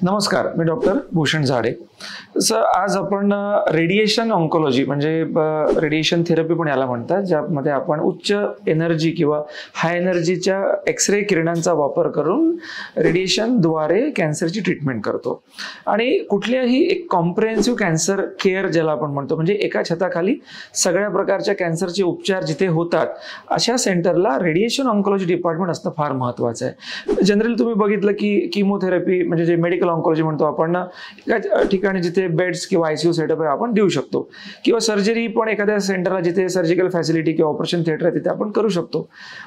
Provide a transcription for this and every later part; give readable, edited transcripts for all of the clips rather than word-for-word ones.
नमस्कार, मी डॉक्टर भूषण झाडे. सर, आज आपण रेडिएशन ऑन्कोलॉजी म्हणजे रेडिएशन थेरपी पण याला म्हणतात, ज्यामध्ये आपण उच्च एनर्जी किंवा हाय एनर्जीच्या एक्सरे किरणांचा वापर करून रेडिएशनद्वारे कॅन्सरची ट्रीटमेंट करतो. आणि कुठल्याही एक कॉम्प्रिहेन्सिव्ह कॅन्सर केअर ज्याला आपण म्हणतो, म्हणजे एका छताखाली सगळ्या प्रकारच्या कॅन्सरचे उपचार जिथे होतात अशा सेंटरला रेडिएशन ऑन्कोलॉजी डिपार्टमेंट असणं फार महत्त्वाचं आहे. जनरली तुम्ही बघितलं की किमोथेरपी म्हणजे जे मेडिकल ऑन्कोलॉजी म्हणतो आपण, एका ठिकाणी जिथे बेड्स किंवा आयसीयू सेटअप आहे आपण देऊ शकतो, किंवा सर्जरी पण एखाद्या सेंटरला जिथे सर्जिकल फॅसिलिटी किंवा ऑपरेशन थिएटर आहे तिथे आपण करू शकतो.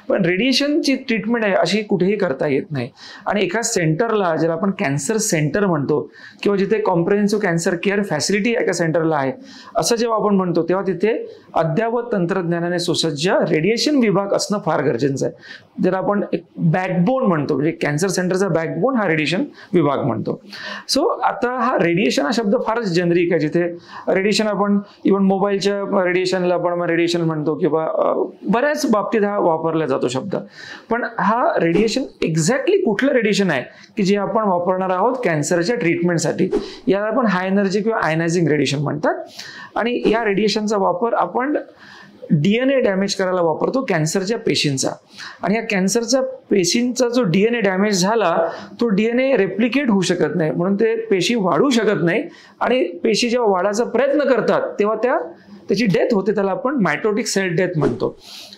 पण रेडिएशनची ट्रीटमेंट आहे अशी कुठेही करता येत नाही. आणि एका सेंटरला ज्याला आपण कॅन्सर सेंटर म्हणतो किंवा जिथे कॉम्प्रिहेन्सिव्ह कॅन्सर केअर फॅसिलिटी एका सेंटरला आहे असं जेव्हा आपण म्हणतो, तेव्हा तिथे अद्ययावत तंत्रज्ञानाने सुसज्ज रेडिएशन विभाग असणं फार गरजेचं आहे. ज्याला आपण एक बॅकबोन म्हणतो, म्हणजे कॅन्सर सेंटरचा बॅकबोन हा रेडिएशन विभाग म्हणतो. सो आता हा रेडिएशन हा शब्द फारच जेनरिक आहे, जिथे रेडिएशन आपण इव्हन मोबाईलच्या रेडिएशनला आपण रेडिएशन म्हणतो किंवा बऱ्याच बाबतीत हा वापरला जातो शब्द. पण हा रेडिएशन एक्झॅक्टली कुठलं रेडिएशन आहे की जे आपण वापरणार आहोत कॅन्सरच्या ट्रीटमेंटसाठी, याला आपण हाय एनर्जी किंवा आयनायझिंग रेडिएशन म्हणतात. आणि या रेडिएशनचा वापर आपण DNA डॅमेज करायला वापरतो कॅन्सरच्या पेशींचा. आणि या कॅन्सरच्या पेशींचा जो DNA डॅमेज झाला तो DNA रेप्लिकेट होऊ शकत नाही, म्हणून ते पेशी वाढू शकत नाही. आणि पेशी जेव्हा वाढायचा प्रयत्न करतात तेव्हा त्याची डेथ होते, त्याला आपण मायटोटिक सेल डेथ म्हणतो.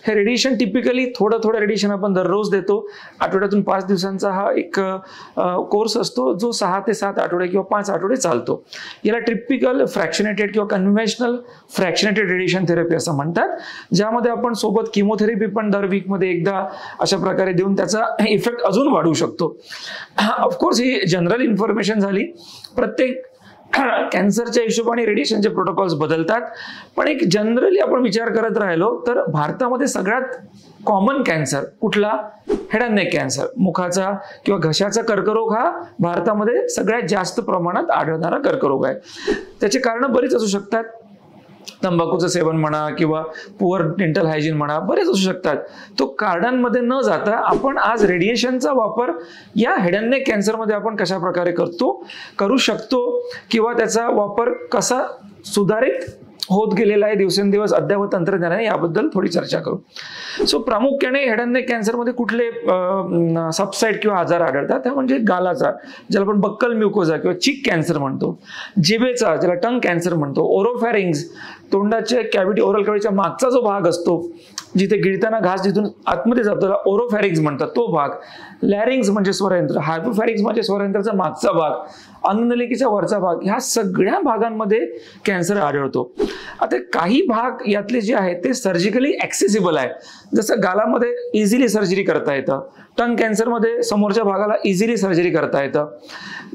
हे रेडिएशन टिपिकली थोडं रेडिएशन आपण दररोज देतो. आठवड्यातून 5 दिवसांचा हा एक कोर्स असतो, जो 6 ते 7 आठवडे किंवा 5 आठवडे चालतो. याला टिपिकल फ्रॅक्शनेटेड किंवा कन्व्हेन्शनल फ्रॅक्शनेटेड रेडिएशन थेरपी असं म्हणतात, ज्यामध्ये आपण सोबत किमोथेरपी पण दर वीकमध्ये एकदा अशा प्रकारे देऊन त्याचा इफेक्ट अजून वाढवू शकतो. ऑफकोर्स ही जनरल इन्फॉर्मेशन झाली. प्रत्येक कॅन्सरच्या हिशोबाने रेडिएशनचे प्रोटोकॉल्स बदलतात. पण एक जनरली आपण विचार करत राहिलो तर भारतामध्ये सगळ्यात कॉमन कॅन्सर कुठला? हेड अँड नेक कॅन्सर, मुखाचा किंवा घशाचा कर्करोग हा भारतामध्ये सगळ्यात जास्त प्रमाणात आढळणारा कर्करोग आहे. त्याची कारणं बरीच असू शकतात. तंबाखूचं सेवन म्हणा किंवा पुअर डेंटल हायजीन म्हणा, बरेच असू शकतात. तो कारणांमध्ये न जाता आपण आज रेडिएशनचा वापर या हेड अँड नेक कॅन्सरमध्ये आपण कशा प्रकारे करू शकतो किंवा त्याचा वापर कसा सुधारित होत गेलेला आहे दिवसेंदिवस अद्ययावत तंत्रज्ञानाने, याबद्दल थोडी चर्चा करू. सो प्रामुख्याने हेड अँड नेक कॅन्सरमध्ये कुठले सबसाइट किंवा आजार आढळतात, त्या म्हणजे गालाचा ज्याला आपण बक्कल म्युकोजा किंवा चिक कॅन्सर म्हणतो, जिभेचा ज्याला टंग कॅन्सर म्हणतो, ओरोफॅरिंग्स तोंडाचे कॅव्हिटी, ओरल कॅव्हिटीच्या मागचा जो भाग असतो जिथे गिळताना घास जिथून आतमध्ये जातो त्याला ओरोफॅरिंग्स म्हणतात, तो भाग, लॅरिंग्स म्हणजे स्वरयंत्र, हायपोफॅरिंग्स म्हणजे स्वरयंत्राचा मागचा भाग, अन्ननलिकेचा वरचा भाग, ह्या सगळ्या भागांमध्ये कॅन्सर आढळतो. आता काही भाग यातले जे आहेत ते सर्जिकली ॲक्सेसिबल आहे, जसं गालामध्ये इझिली सर्जरी करता येतं, टंग कॅन्सरमध्ये समोरच्या भागाला इझिली सर्जरी करता येतं.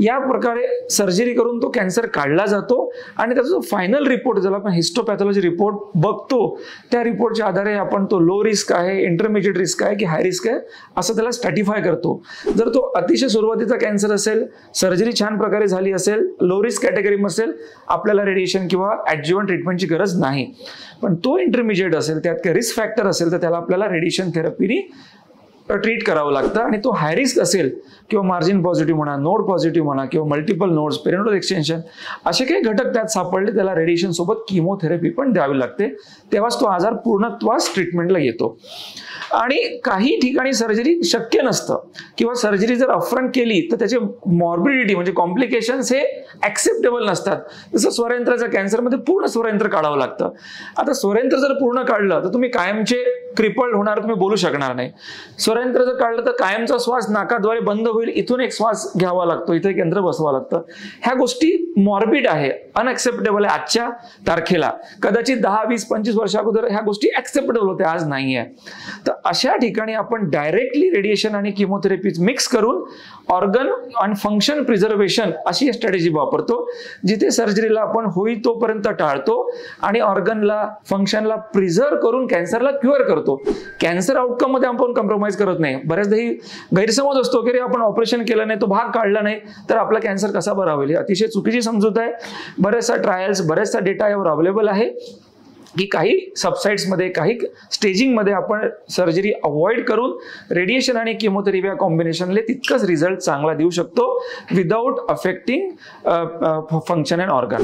या प्रकारे सर्जरी करून तो कॅन्सर काढला जातो आणि त्याचा जो फायनल रिपोर्ट ज्याला आपण हिस्टोपॅथॉलॉजी रिपोर्ट बघतो, त्या रिपोर्टच्या आधारे आपण तो लो रिस्क आहे, इंटरमिजिएट रिस्क आहे की हाय रिस्क आहे असं त्याला स्ट्रॅटिफाय करतो. जर तो अतिशय सुरुवातीचा कॅन्सर असेल, सर्जरी छान प्रकारे झाली असेल, लो रिस्क कॅटेगरी असेल, आपल्याला रेडिएशन किंवा ॲडज्युव्हंट ट्रीटमेंटची गरज नाही. पण तो इंटरमिजिएट असेल, त्यात काही रिस्क फॅक्टर असेल तर त्याला आपल्याला रेडिएशन थेरपीनी ट्रीट करावं लागतं. आणि तो हाय रिस्क असेल किंवा मार्जिन पॉझिटिव्ह म्हणा, नोड पॉझिटिव्ह म्हणा किंवा मल्टिपल नोड्स, पेरिनोडल एक्सटेन्शन असे काही घटक त्यात सापडले, त्याला रेडिएशन सोबत किमोथेरपी पण द्यावी लागते. तेव्हाच तो आजार पूर्णत्वास ट्रीटमेंटला येतो. आणि काही ठिकाणी सर्जरी शक्य नसतं किंवा सर्जरी जर अपफ्रंट केली तर त्याचे मॉर्बिडिटी म्हणजे कॉम्प्लिकेशन्स हे ॲक्सेप्टेबल नसतात. जसं स्वरयंत्राच्या कॅन्सरमध्ये पूर्ण स्वरयंत्र काढावं लागतं. आता स्वरयंत्र जर पूर्ण काढलं तर तुम्ही कायमचे क्रिपल्ड होणार, तुम्ही बोलू शकणार नाही. स्वरयंत्र जर काढलं तर कायमचा श्वास नाकाद्वारे बंद होईल, इथून एक श्वास घ्यावा लागतो, इथे एक यंत्र बसवावं लागतं. ह्या गोष्टी मॉर्बिड आहे, अनएक्सेप्टेबल आहे आजच्या तारखेला. कदाचित 10, 20, 25 वर्ष अगोदर ह्या गोष्टी ॲक्सेप्टेबल होत्या, आज नाही आहे. तर अशा ठिकाणी आपण डायरेक्टली रेडिएशन आणि किमोथेरपी मिक्स करून ऑर्गन आणि फंक्शन प्रिझर्वेशन अशी स्ट्रॅटेजी वापरतो, जिथे सर्जरीला आपण होईल तोपर्यंत टाळतो आणि ऑर्गनला फंक्शनला प्रिझर्व करून कॅन्सरला क्युअर करतो. कॅन्सर आउटकम मध्ये आपण कॉम्प्रोमाइज करत नाही. बऱ्याचदा ही गैरसमज असतो की आपण ऑपरेशन केलं नाही, तो भाग काढला नाही तर आपला कॅन्सर कसा बरा होईल. अतिशय चुकीची समजूत आहे. बऱ्याचशा ट्रायल्स, बऱ्याचशा डेटा यावर अवेलेबल आहे. की काही सबसाइट्समध्ये काही स्टेजिंगमध्ये आपण सर्जरी अवॉइड करून रेडिएशन आणि किमोथेरपी या कॉम्बिनेशनले तितकंच रिझल्ट चांगला देऊ शकतो without affecting function and organ.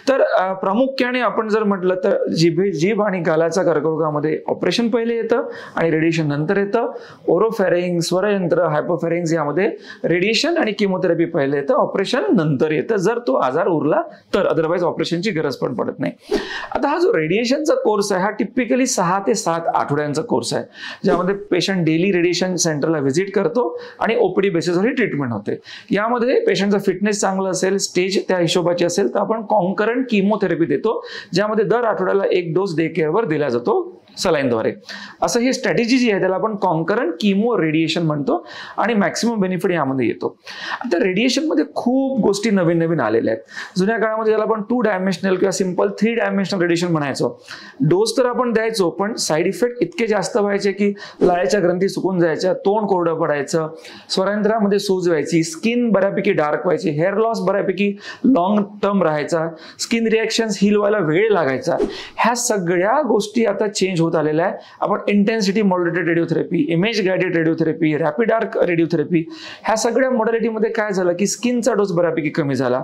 तर प्रामुख्याने आपण जर म्हटलं तर जीभ आणि गालाच्या कर्करोगामध्ये ऑपरेशन पहिले येतं आणि रेडिएशन नंतर येतं. ओरोफॅरिंग, स्वरयंत्र, हायपोफॅरिंग्स यामध्ये रेडिएशन आणि किमोथेरपी पहिले येतं, ऑपरेशन नंतर येतं जर तो आजार उरला तर, अदरवाईज ऑपरेशनची गरज पण पडत नाही. आता हा जो रेडिएशनचा कोर्स आहे हा टिपिकली 6 ते 7 आठवड्यांचा कोर्स आहे, ज्यामध्ये पेशंट डेली रेडिएशन सेंटरला व्हिजिट करतो आणि ओपीडी बेसिसवर ही ट्रीटमेंट होते. यामध्ये पेशंटचा फिटनेस चांगला असेल, स्टेज त्या हिशोबाची असेल तर आपण कॉन्करंट किमोथेरपी देतो, ज्यामध्ये दर आठवड्याला 1 डोस डे केअरवर दिला जातो सलाईनद्वारे. असं ही स्ट्रॅटेजी जी आहे त्याला आपण कॉन्करंट किमो रेडिएशन म्हणतो आणि मॅक्सिमम बेनिफिट यामध्ये येतो. आता रेडिएशनमध्ये खूप गोष्टी नवीन नवीन आलेल्या आहेत. जुन्या काळामध्ये त्याला आपण 2 डायमेन्शनल किंवा सिंपल 3 डायमेन्शनल रेडिएशन म्हणायचो. डोस तर आपण द्यायचो पण साईड इफेक्ट इतके जास्त व्हायचे की लाळेच्या ग्रंथी सुकून जायच्या, तोंड कोरडं पडायचं, स्वरयंत्रामध्ये सूज व्हायची, स्किन बऱ्यापैकी डार्क व्हायची, हेअर लॉस बऱ्यापैकी लॉंग टर्म राहायचा, स्किन रिएक्शन्स हील व्हायला वेळ लागायचा. ह्या सगळ्या गोष्टी आता चेंज होत आलेल्या आहे. आपण intensity modulated radiotherapy, image guided radiotherapy, rapid arc radiotherapy ह्या सगळ्या मॉडॅलिटीमध्ये काय झालं की स्किनचा डोस बऱ्यापैकी कमी झाला.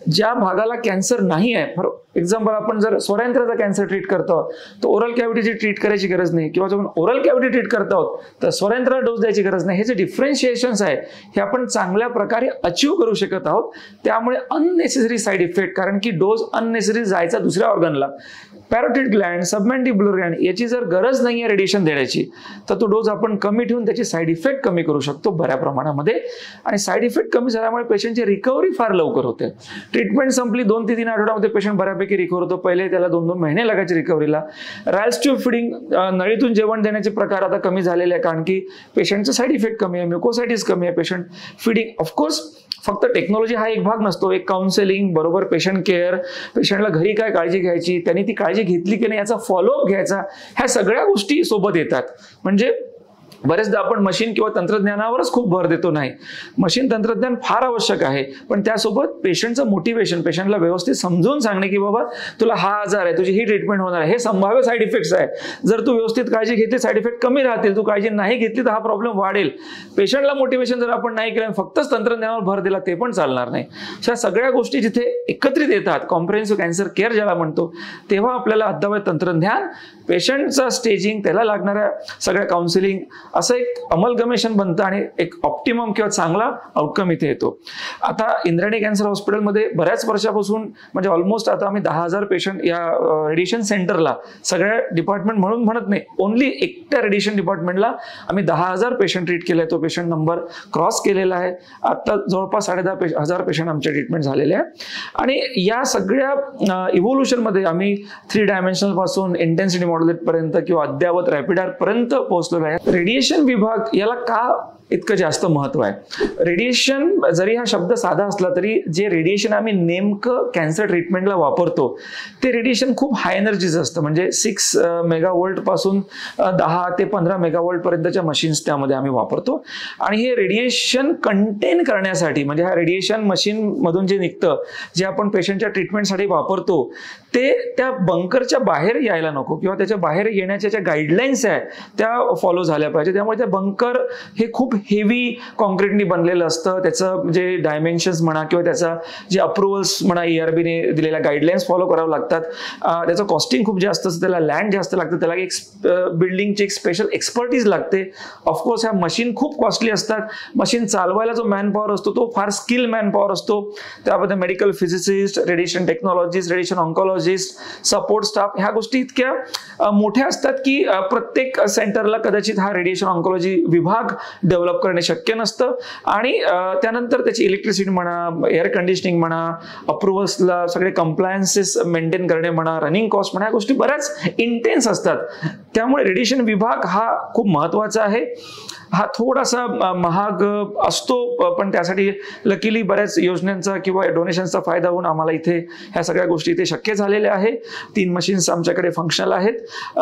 ज्या भागाला कॅन्सर नाही आहे, फॉर एक्झाम्पल आपण जर स्वरयंत्राचा कॅन्सर ट्रीट करतो तर ओरल कॅव्हिटीची ट्रीट करायची गरज नाही, किंवा जर ओरल कॅव्हिटी ट्रीट करत आहोत तर स्वरयंत्राला डोस द्यायची गरज नाही. हे जे डिफरन्शिएशन्स आहे हे आपण चांगल्या प्रकारे अचीव करू शकत आहोत. त्यामुळे अननेसेसरी साईड इफेक्ट, कारण की डोस अननेसेसरी जायचा दुसऱ्या ऑर्गनला, पॅरोटिड ग्लँड, सबमॅन्डिब्युलर ग्लँड याची जर गरज नाही आहे रेडिएशन देण्याची तर तो डोस आपण कमी ठेवून त्याची साईड इफेक्ट कमी करू शकतो बऱ्या प्रमाणामध्ये. आणि साईड इफेक्ट कमी झाल्यामुळे पेशंटची रिकव्हरी फार लवकर होते. ट्रीटमेंट संपली 2 ते 3 आठवड्यामध्ये पेशंट बऱ्यापैकी रिकव्हर होतो. पहिले त्याला 2-2 महिने लागायचे रिकव्हरीला. रायल्स ट्यूब फिडिंग, नळीतून जेवण देण्याचे प्रकार आता कमी झालेले आहे, कारण की पेशंटचा साईड इफेक्ट कमी आहे, म्युकोसायटिस कमी आहे. पेशंट फिडिंग, ऑफकोर्स फक्त टेक्नॉलॉजी हा एक भाग नसतो, एक काउन्सिलिंग बरोबर, पेशंट केअर, पेशंटला घरी काय काळजी घ्यायची, त्यांनी ती काळजी घेतली की नाही याचा फॉलोअप घ्यायचा, ह्या सगळ्या गोष्टी सोबत येतात. म्हणजे बरेचदा आपण मशीन किंवा तंत्रज्ञानावरच खूप भर देतो. नाही, मशीन तंत्रज्ञान फार आवश्यक आहे, पण त्यासोबत पेशंटचं मोटिवेशन, पेशंटला व्यवस्थित समजून सांगणे की बाबा तुला हा आजार आहे, तुझी ही ट्रीटमेंट होणार आहे, हे संभाव्य साईड इफेक्ट्स आहे, जर तू व्यवस्थित काळजी घेतली साईड इफेक्ट कमी राहतील, तू काळजी नाही घेतली तर हा प्रॉब्लेम वाढेल. पेशंटला मोटिवेशन जर आपण नाही केलं, फक्तच तंत्रज्ञानावर भर दिला ते पण चालणार नाही. ह्या सगळ्या गोष्टी जिथे एकत्रित येतात, कॉम्प्रिहेन्सिव्ह कॅन्सर केअर ज्याला म्हणतो, तेव्हा आपल्याला अद्ययावत तंत्रज्ञान, पेशंटचा स्टेजिंग, त्याला लागणाऱ्या सगळ्या काउन्सिलिंग असं एक अमलगमेशन बनतं आणि एक ऑप्टिमम किंवा चांगला आउटकम इथे येतो. आता इंद्रायणी कॅन्सर हॉस्पिटलमध्ये बऱ्याच वर्षापासून, म्हणजे ऑलमोस्ट आता आम्ही 10,000 पेशंट या रेडिएशन सेंटरला, सगळ्या डिपार्टमेंट म्हणून म्हणत नाही, ओनली एकट्या रेडिएशन डिपार्टमेंटला आम्ही 10,000 पेशंट ट्रीट केले. तो पेशंट नंबर क्रॉस केलेला आहे. आता जवळपास 10,500 पेशंट आमचे ट्रीटमेंट झालेले आहे. आणि या सगळ्या इव्होल्युशनमध्ये आम्ही 3 डायमेन्शनल पासून इंटेन्सिटी मॉड्युलेट पर्यंत किंवा अद्यावत रॅपिड आर्क पर्यंत पोहोचलेलो आहे. रेडिएशन विभाग याला का इतकं जास्त महत्व आहे? रेडिएशन जरी हा शब्द साधा असला तरी जे रेडिएशन आम्ही नेमकं कॅन्सर ट्रीटमेंटला वापरतो ते रेडिएशन खूप हाय एनर्जीचं असतं. म्हणजे 6 मेगावोल्ट पासून 10 ते 15 मेगावोल्ट पर्यंतच्या मशीन्स त्यामध्ये आम्ही वापरतो. आणि हे रेडिएशन कंटेन करण्यासाठी, म्हणजे हा रेडिएशन मशीन मधून जे निघतं, जे आपण पेशंटच्या ट्रीटमेंटसाठी वापरतो, ते त्या बंकरच्या बाहेर यायला नको, किंवा त्याच्या बाहेर येण्याच्या ज्या गाईडलाईन्स आहेत त्या फॉलो झाल्या पाहिजे. त्यामुळे ते बंकर हे खूप हेवी कॉन्क्रीटनी बनलेलं असतं. त्याचं जे डायमेन्शन्स म्हणा किंवा त्याचा जे अप्रुव्हल्स म्हणा, ERBने दिलेल्या गाईडलाईन्स फॉलो करावं लागतात. त्याचं कॉस्टिंग खूप जास्त असतं, त्याला लँड जास्त लागतं, त्याला एक बिल्डिंगची एक स्पेशल एक्सपर्टीज लागते. ऑफकोर्स ह्या मशीन खूप कॉस्टली असतात. मशीन चालवायला जो मॅन पॉवर असतो तो फार स्किल मॅन पॉवर असतो. त्यामध्ये medical physicist, radiation technologist, radiation oncologist, support staff, ह्या गोष्टी इतक्या मोठ्या असतात की प्रत्येक सेंटरला कदाचित हा रेडिएशन ऑन्कॉलॉजी विभाग डेव्हलप करणे शक्य नसतं. आणि त्यानंतर त्याची इलेक्ट्रिसिटी म्हणा, एअर कंडिशनिंग म्हणा, अप्रुव्हल्सला सगळे कंप्लायन्सेस मेंटेन करणे म्हणा, रनिंग कॉस्ट म्हणा, ह्या गोष्टी बऱ्याच इंटेन्स असतात. त्यामुळे रेडिएशन विभाग हा खूप महत्त्वाचा आहे. हा थोडासा महाग असतो, पण त्यासाठी लकीली बऱ्याच योजनांचा किंवा डोनेशनचा फायदा होऊन आम्हाला इथे ह्या सगळ्या गोष्टी इथे शक्य झालेल्या आहे. 3 मशीन्स आमच्याकडे फंक्शनल आहेत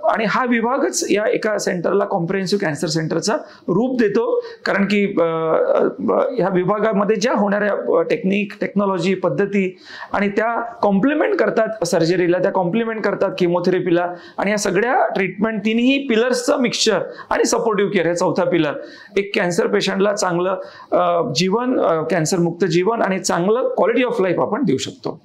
आणि हा विभागच या एका सेंटरला कॉम्प्रिहेन्सिव्ह कॅन्सर सेंटरचा रूप देतो. कारण की ह्या विभागामध्ये ज्या होणाऱ्या टेक्नॉलॉजी पद्धती आणि त्या कॉम्प्लिमेंट करतात सर्जरीला, त्या कॉम्प्लिमेंट करतात किमोथेरपीला, आणि या सगळ्या ट्रीटमेंट तिन्ही पिलर्सचं मिक्सचर आणि सपोर्टिव्ह केअर हे चौथा पिलर एक कॅन्सर पेशंटला चांगलं जीवन, कॅन्सर मुक्त जीवन आणि चांगलं क्वालिटी ऑफ लाईफ आपण देऊ शकतो.